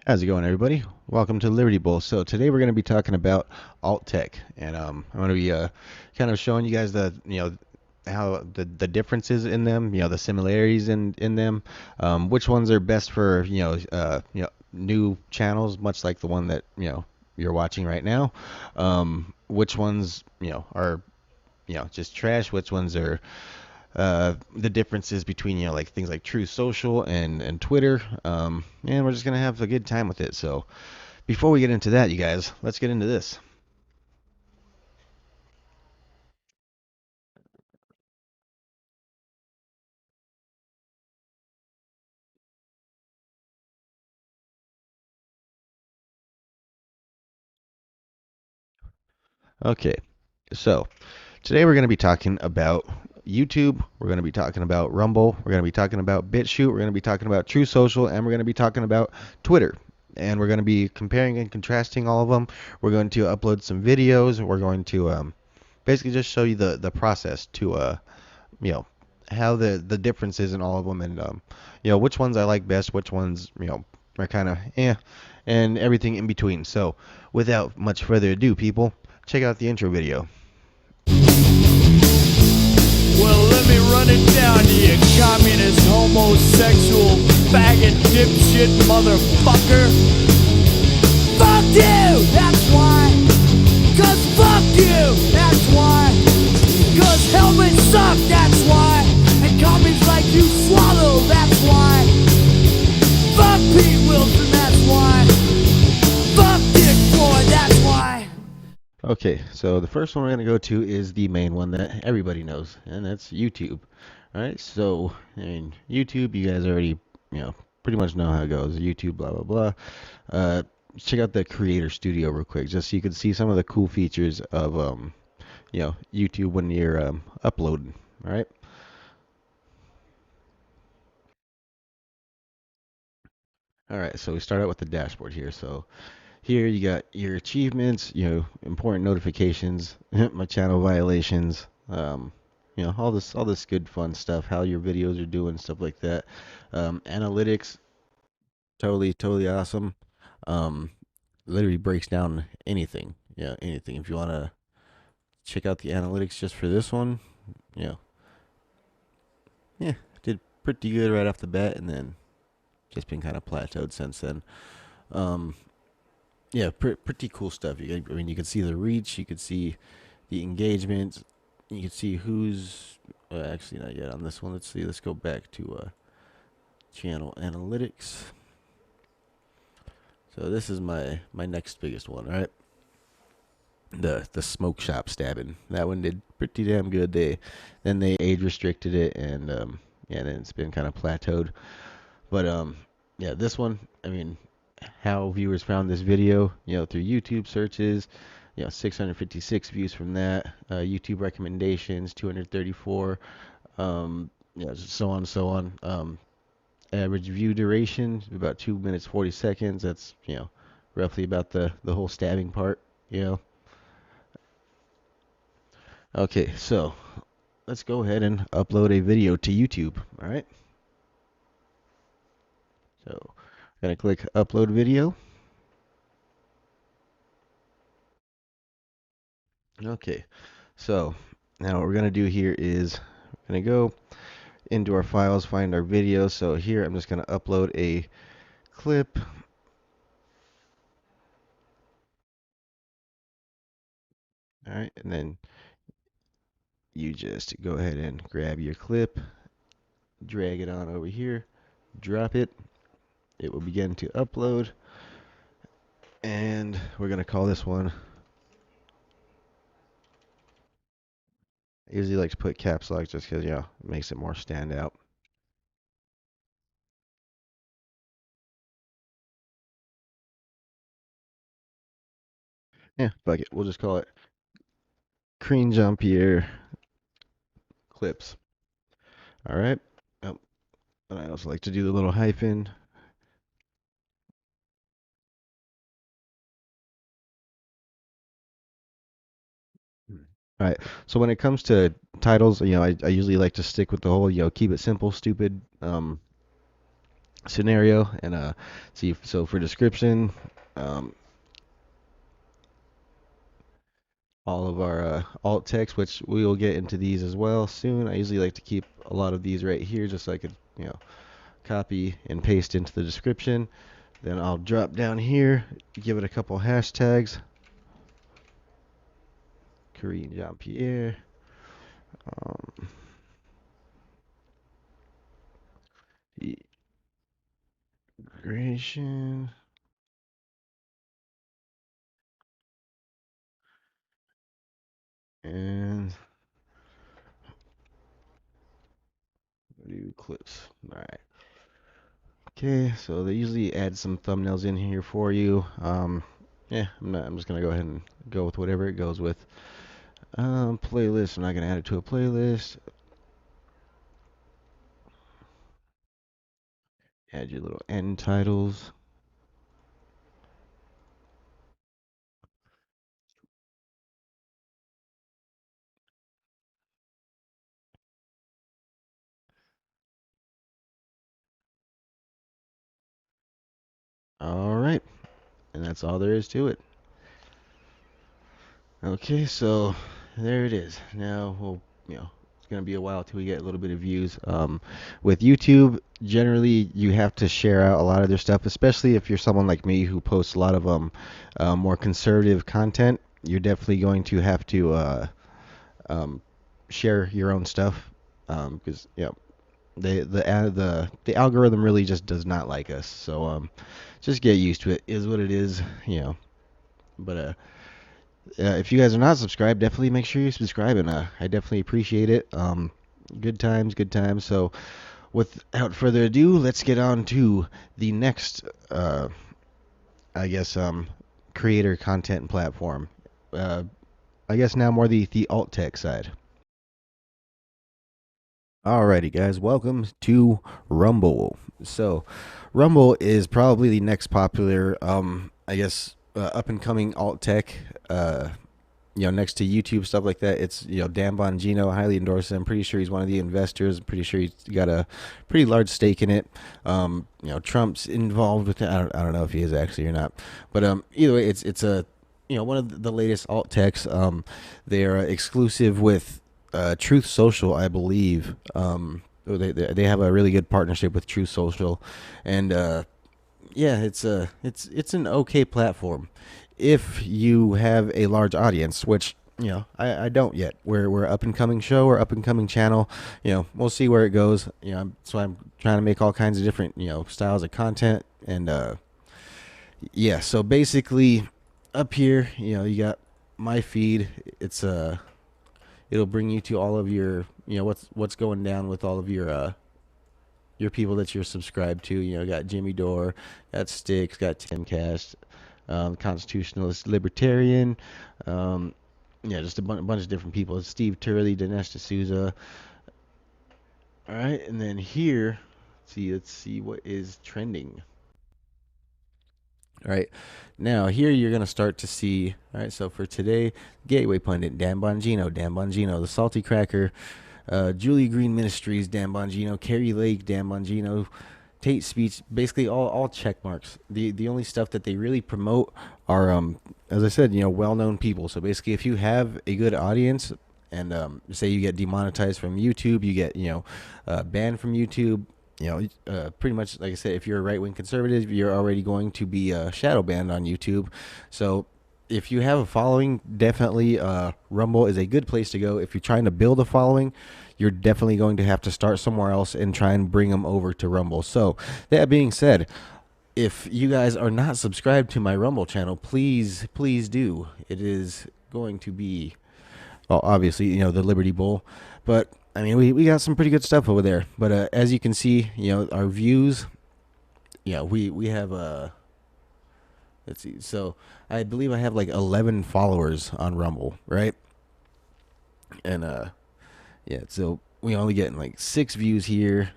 How's it going, everybody? Welcome to Liberty Bowl. So today we're going to be talking about alt tech, and I'm going to be kind of showing you guys how the differences in them, the similarities in them, which ones are best for new channels, much like the one that you're watching right now. Which ones are just trash, which ones are the differences between like things like TrueSocial and Twitter. And we're just gonna have a good time with it. So before we get into that, you guys, let's get into this. Okay, so today we're going to be talking about YouTube. We're going to be talking about Rumble. We're going to be talking about BitShoot. We're going to be talking about TrueSocial, and we're going to be talking about Twitter. And we're going to be comparing and contrasting all of them. We're going to upload some videos. We're going to basically just show you the process to you know how the differences in all of them, and which ones I like best, which ones are kind of and everything in between. So without much further ado, people, check out the intro video. Well, let me run it down to you, communist, homosexual, faggot, dipshit, motherfucker. Fuck you, that's why. Cause fuck you, that's why. Cause helmets suck, that's why. And commies like you swallow, that's why. Fuck Pete Wilson, that's why. Fuck Dick Floyd, that's why. Okay, so the first one we're going to go to is the main one that everybody knows, and that's YouTube. All right, so I mean, YouTube, you guys already, pretty much know how it goes. YouTube, blah blah blah. Uh, Check out the Creator Studio real quick, just so you can see some of the cool features of YouTube when you're uploading. All right. All right, so we start out with the dashboard here. So here you got your achievements, important notifications, my channel violations, all this good fun stuff, how your videos are doing, stuff like that. Analytics, totally awesome. Um, Literally breaks down anything. Yeah, anything. If you want to check out the analytics just for this one, you know, yeah, did pretty good right off the bat, and then just been kind of plateaued since then. Um, yeah, pretty cool stuff. I mean, you can see the reach, you can see the engagement, you can see who's actually not yet on this one. Let's see. Let's go back to channel analytics. So this is my next biggest one, right? The smoke shop stabbing. That one did pretty damn good. They age restricted it, and yeah, then it's been kind of plateaued. But yeah, this one, I mean, how viewers found this video, through YouTube searches, 656 views from that, YouTube recommendations, 234, so on and so on. Average view duration about 2 minutes 40 seconds. That's roughly about the whole stabbing part. You know. Okay, so let's go ahead and upload a video to YouTube. All right. So I'm gonna click upload video. Okay. So now what we're gonna do here is we're gonna go into our files, find our video. So here I'm just gonna upload a clip. All right, and then you just go ahead and grab your clip, drag it on over here, drop it. It will begin to upload, and we're gonna call this one. I usually like to put caps lock just because it makes it more stand out. Yeah, fuck it. We'll just call it Cream Jumpier Clips. All right. Oh, and I also like to do the little hyphen. All right. So when it comes to titles, I usually like to stick with the whole, keep it simple, stupid scenario. And see, so for description, um, all of our alt text, which we will get into these as well soon. I usually like to keep a lot of these right here just so I could, copy and paste into the description. Then I'll drop down here, give it a couple hashtags. Korean Jean Pierre. Um, Immigration. And do clips. All right. Okay, so they usually add some thumbnails in here for you. Yeah, I'm just gonna go ahead and go with whatever it goes with. Playlist. I'm not gonna add it to a playlist. Add your little end titles. All right, and that's all there is to it. Okay, so there it is. Now it's gonna be a while till we get a little bit of views. With YouTube, generally you have to share out a lot of their stuff, especially if you're someone like me who posts a lot of more conservative content. You're definitely going to have to um, share your own stuff, because the algorithm really just does not like us. So just get used to it. Is what it is, But if you guys are not subscribed, definitely make sure you subscribe, and I definitely appreciate it. Good times, good times. So, without further ado, let's get on to the next, I guess, creator content platform. Uh, I guess now more the alt tech side. Alrighty, guys, welcome to Rumble. So, Rumble is probably the next popular, I guess, up and coming alt tech. Next to YouTube, stuff like that. It's, Dan Bongino, I highly endorse him. Pretty sure he's one of the investors. Pretty sure he's got a pretty large stake in it. Trump's involved with it. I don't know if he is actually or not. But either way, it's a one of the latest alt techs. They are exclusive with TrueSocial, I believe. They have a really good partnership with TrueSocial, and yeah, it's an okay platform if you have a large audience, which I don't yet. We're up and coming show or up and coming channel. We'll see where it goes. So I'm trying to make all kinds of different styles of content, and yeah. So basically, up here, you got my feed. It'll bring you to all of your what's going down with all of your people that you're subscribed to. Got Jimmy Dore, got Sticks, got Timcast, constitutionalist, libertarian, just a bunch of different people. Steve Turley, Dinesh D'Souza. All right, and then here, let's see what is trending. All right, now here you're gonna start to see. All right, so for today, Gateway Pundit, Dan Bongino, the Salty Cracker, Julia Green Ministries, Dan Bongino, Carrie Lake, Dan Bongino, Tate Speech, basically all check marks. The only stuff that they really promote are, as I said, well-known people. So basically, if you have a good audience, and say you get demonetized from YouTube, you get banned from YouTube. Pretty much like I said, if you're a right-wing conservative, you're already going to be shadow banned on YouTube. So if you have a following, definitely Rumble is a good place to go. If you're trying to build a following, you're definitely going to have to start somewhere else and try and bring them over to Rumble. So that being said, if you guys are not subscribed to my Rumble channel, please do. It is going to be, well, obviously, the Liberty Bowl, but I mean, we got some pretty good stuff over there. But as you can see, our views, we have let's see. So I believe I have like 11 followers on Rumble, right? And yeah, so we only getting like 6 views here,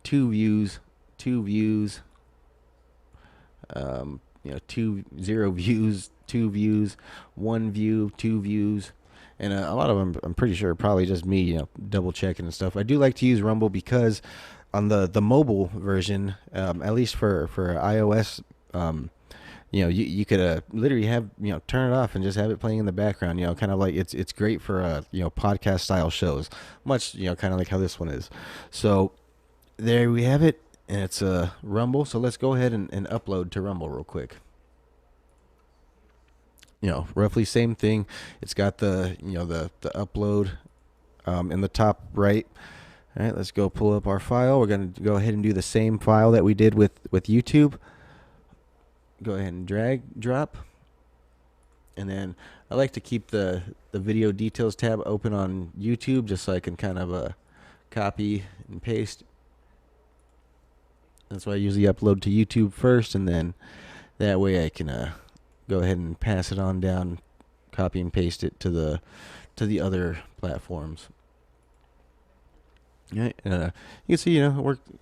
2 views, 2 views, 0 views, 2 views, 1 view, 2 views, and a lot of them I'm pretty sure probably just me, double checking and stuff. I do like to use Rumble because on the mobile version, at least for iOS, um, you could literally have turn it off and just have it playing in the background. Kind of like it's great for podcast style shows, much kind of like how this one is. So there we have it, and it's Rumble. So let's go ahead and upload to Rumble real quick. Roughly same thing. It's got the upload in the top right. All right, let's go pull up our file. We're going to go ahead and do the same file that we did with YouTube. Go ahead and drag, drop. And then I like to keep the video details tab open on YouTube just so I can kind of copy and paste. That's why I usually upload to YouTube first, and then that way I can go ahead and pass it on down, copy and paste it to the other platforms. Yeah, you can see, it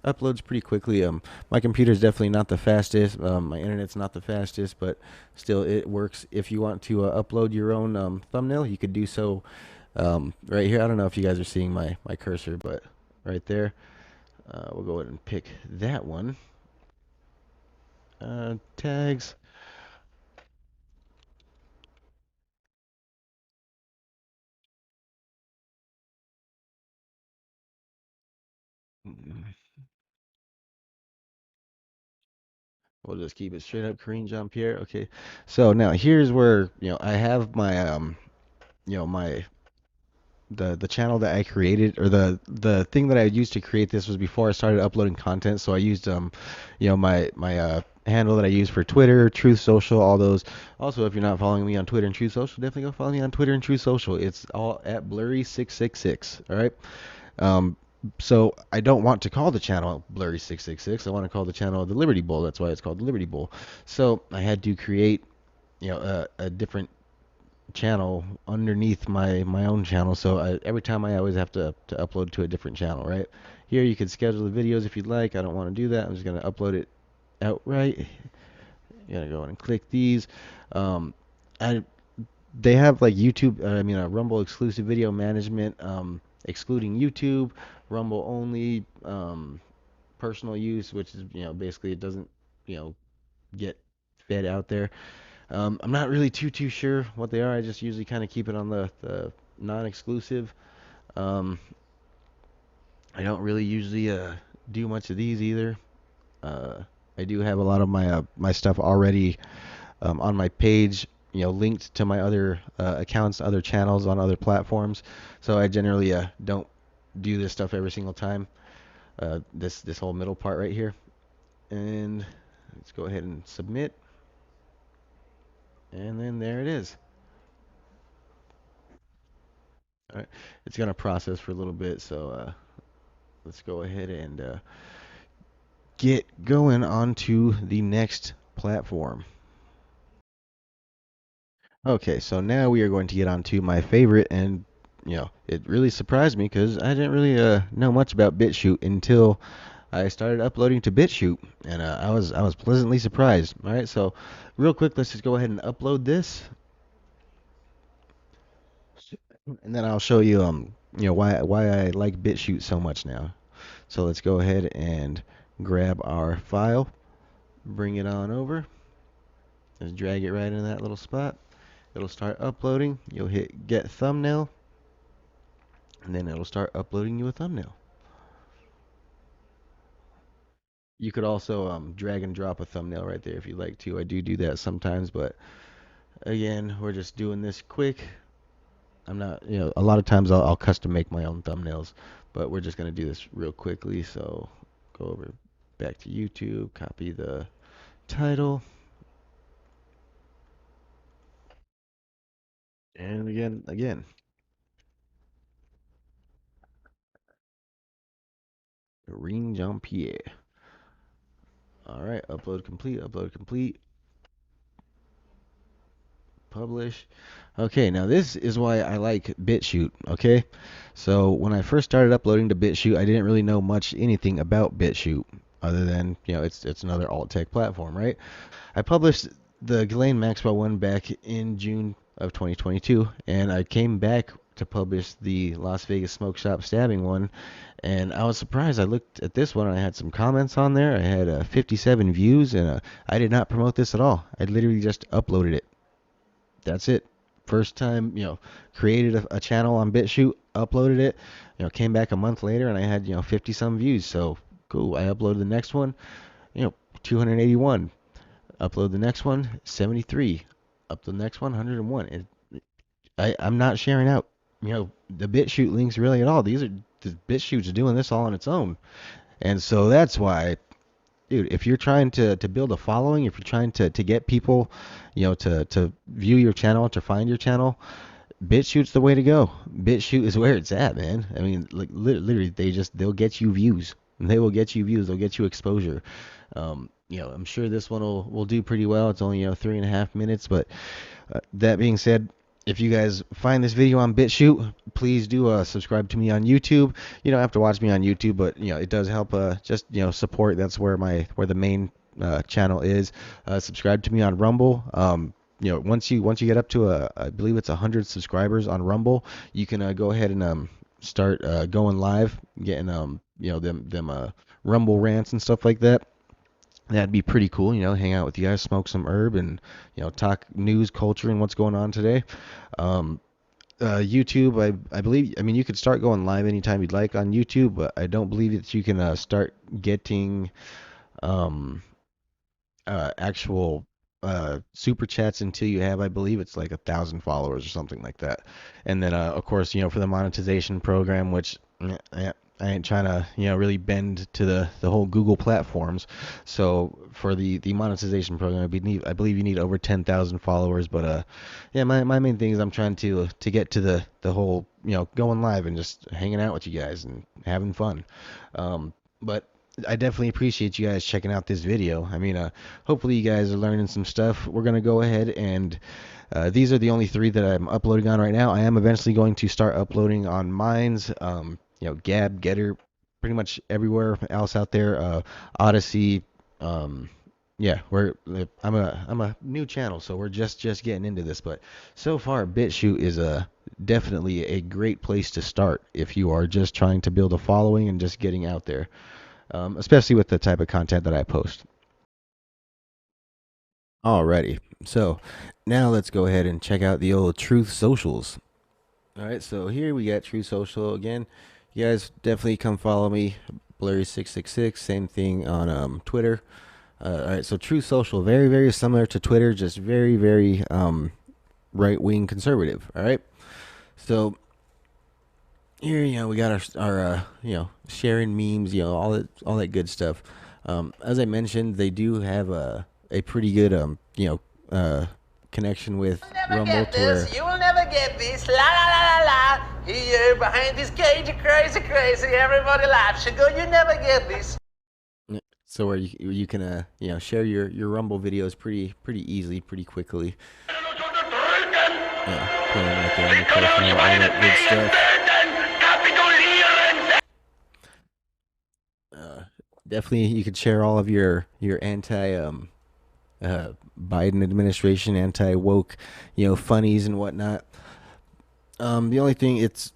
uploads pretty quickly. My computer's definitely not the fastest. My internet's not the fastest, but still, it works. If you want to upload your own thumbnail, you could do so right here. I don't know if you guys are seeing my cursor, but right there, we'll go ahead and pick that one. Tags. We'll just keep it straight up, Kareem Jean Pierre. Okay, so now here's where I have my my the channel that I created, or the thing that I used to create this, was before I started uploading content. So I used my handle that I use for Twitter, TrueSocial, all those. Also, if you're not following me on Twitter and TrueSocial, definitely go follow me on Twitter and TrueSocial. It's all at Blurry666. All right. Um, so I don't want to call the channel Blurry666. I want to call the channel the Liberty Bowl. That's why it's called the Liberty Bowl. So I had to create a different channel underneath my own channel. So every time I always have to upload to a different channel, right? Here you can schedule the videos if you'd like. I don't want to do that. I'm just gonna upload it outright. You gotta go and click these. Um, I They have like YouTube. I mean, a Rumble exclusive video management, excluding YouTube, Rumble only, personal use, which is basically it doesn't get fed out there. I'm not really too sure what they are. I just usually kind of keep it on the non-exclusive. Um, I don't really usually do much of these either. Uh, I do have a lot of my stuff already on my page, linked to my other accounts, other channels on other platforms. So I generally don't do this stuff every single time. This whole middle part right here, and let's go ahead and submit, and then there it is. All right, it's gonna process for a little bit, so let's go ahead and get going onto the next platform. Okay, so now we are going to get on to my favorite, and it really surprised me because I didn't really know much about BitShoot until I started uploading to BitShoot, and I was pleasantly surprised. All right, so real quick, let's just go ahead and upload this, and then I'll show you why I like BitShoot so much now. So let's go ahead and grab our file, bring it on over, just drag it right in that little spot. It'll start uploading. You'll hit get thumbnail, and then it'll start uploading you a thumbnail. You could also drag and drop a thumbnail right there if you'd like to. I do that sometimes, but again, we're just doing this quick. I'm not, a lot of times I'll custom make my own thumbnails, but we're just going to do this real quickly. So go over back to YouTube, copy the title, and again, Ring Jean Pierre. All right, upload complete, publish. Okay, now this is why I like BitShoot. Okay, so when I first started uploading to BitShoot, I didn't really know much anything about BitShoot other than it's another alt tech platform, right? I published the Ghislaine Maxwell one back in June of 2022, and I came back to publish the Las Vegas smoke shop stabbing one, and I was surprised. I looked at this one and I had some comments on there. I had 57 views, and I did not promote this at all. I literally just uploaded it. That's it. First time, created a channel on BitShoot, uploaded it, came back a month later and I had, 50 some views. So cool. I uploaded the next one, 281. Upload the next one, 73. Upload the next one, 101. I'm not sharing out, the BitShoot links really at all. The BitShoot's doing this all on its own. And so that's why, dude, if you're trying to build a following, if you're trying to get people, to view your channel, to find your channel, BitChute's the way to go. BitChute is where it's at, man. I mean, like literally, they'll get you views. They will get you views. They'll get you exposure. I'm sure this one will do pretty well. It's only 3.5 minutes, but that being said, if you guys find this video on BitShoot, please do subscribe to me on YouTube. You don't have to watch me on YouTube, but it does help just support. That's where the main channel is. Subscribe to me on Rumble. Once you get up to I believe it's 100 subscribers on Rumble, you can go ahead and start going live, getting them Rumble rants and stuff like that. That'd be pretty cool, hang out with you guys, smoke some herb, and talk news, culture, and what's going on today. Um, YouTube, I believe, I mean, you could start going live anytime you'd like on YouTube, but I don't believe that you can start getting um, actual super chats until you have, I believe it's like 1,000 followers or something like that. And then, of course, for the monetization program, which I ain't trying to, really bend to the whole Google platforms. So for the monetization program, I believe you need over 10,000 followers. But yeah, my main thing is I'm trying to get to the whole, going live and just hanging out with you guys and having fun. But I definitely appreciate you guys checking out this video. I mean, hopefully you guys are learning some stuff. We're gonna go ahead and these are the only three that I'm uploading on right now. I am eventually going to start uploading on Minds, Gab, Getter, pretty much everywhere else out there. Odyssey, yeah, I'm a new channel, so we're just getting into this. But so far, BitShoot is definitely a great place to start if you are just trying to build a following and just getting out there, especially with the type of content that I post. Alrighty, so now let's go ahead and check out the old Truth Socials. All right, so here we got TrueSocial again. You guys definitely come follow me, Blurry666. Same thing on Twitter. All right, so TrueSocial, very very similar to Twitter, just very very right wing conservative. All right, so here we got our sharing memes, all that good stuff. As I mentioned, they do have a pretty good connection with Rumble to where You will never get this. La la la la la. Here behind this cage, crazy, crazy. Everybody laughs. You go, you never get this. so where you can share your Rumble videos pretty easily, pretty quickly. Putting like the profile, all that good stuff. Definitely, you could share all of your anti Biden administration, anti woke, funnies and whatnot. The only thing it's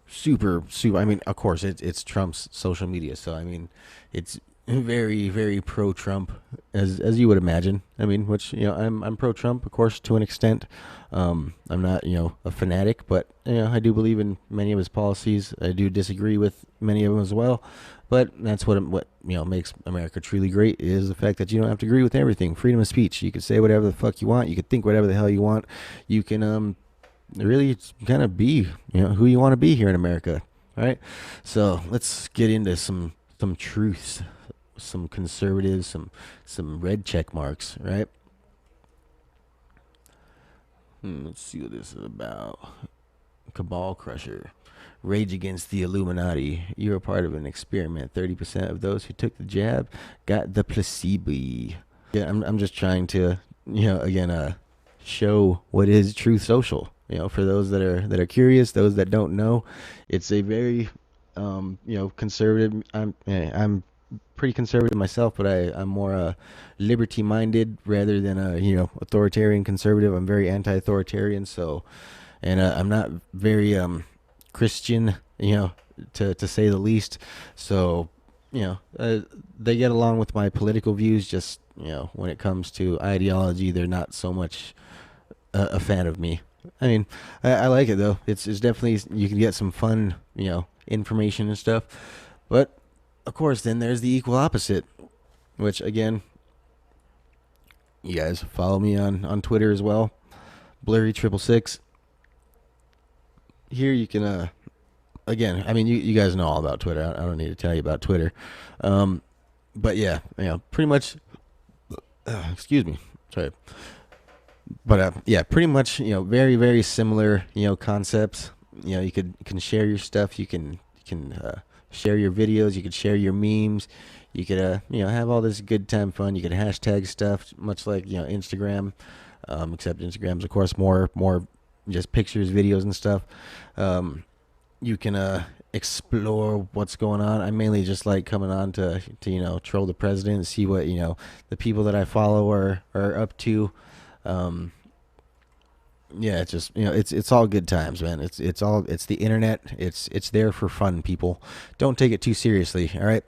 super super. I mean, of course, it's Trump's social media, so I mean, it's very very pro Trump as you would imagine. I mean, which I'm pro Trump, of course, to an extent. I'm not a fanatic, but I do believe in many of his policies. I do disagree with many of them as well. But that's what makes America truly great is the fact that you don't have to agree with everything. Freedom of speech. You can say whatever the fuck you want. You can think whatever the hell you want. You can really kind of be who you want to be here in America. All right. So let's get into some truths, some conservatives, some red check marks. Right. Let's see what this is about. Cabal Crusher. Rage Against the Illuminati. You're a part of an experiment. 30% of those who took the jab got the placebo. Yeah, I'm just trying to, again, show what is TrueSocial. For those that are curious, those that don't know, it's a very, conservative. I'm pretty conservative myself, but I'm more liberty-minded rather than a authoritarian conservative. I'm very anti-authoritarian, so and I'm not very Christian, to say the least. So, they get along with my political views. Just when it comes to ideology, they're not so much a fan of me. I mean, I like it though. It's definitely, you can get some fun, information and stuff. But of course, then there's the equal opposite, which again, you guys follow me on Twitter as well, Blurry666. Here you can again, I mean, you guys know all about Twitter. I don't need to tell you about Twitter. But yeah, pretty much. Excuse me. Sorry. But yeah, pretty much, very very similar, concepts. You can share your stuff. You can share your videos. You can share your memes. You could have all this good time fun. You could hashtag stuff, much like Instagram, except Instagram's of course more just pictures, videos, and stuff. You can explore what's going on. I mainly just like coming on to troll the president, see what the people that I follow are up to. Um, yeah, it's just it's all good times, man. It's the internet. It's there for fun, people. Don't take it too seriously. All right.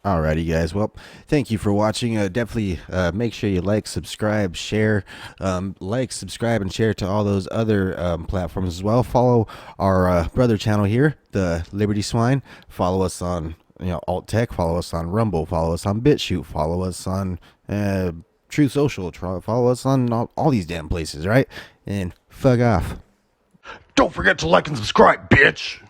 Alrighty, guys. Well, thank you for watching. Definitely make sure you like, subscribe, share, subscribe, and share to all those other platforms as well. Follow our brother channel here, the Liberty Swine. Follow us on Alt Tech. Follow us on Rumble. Follow us on BitShoot. Follow us on TrueSocial. Follow us on all these damn places, right? And fuck off. Don't forget to like and subscribe, bitch!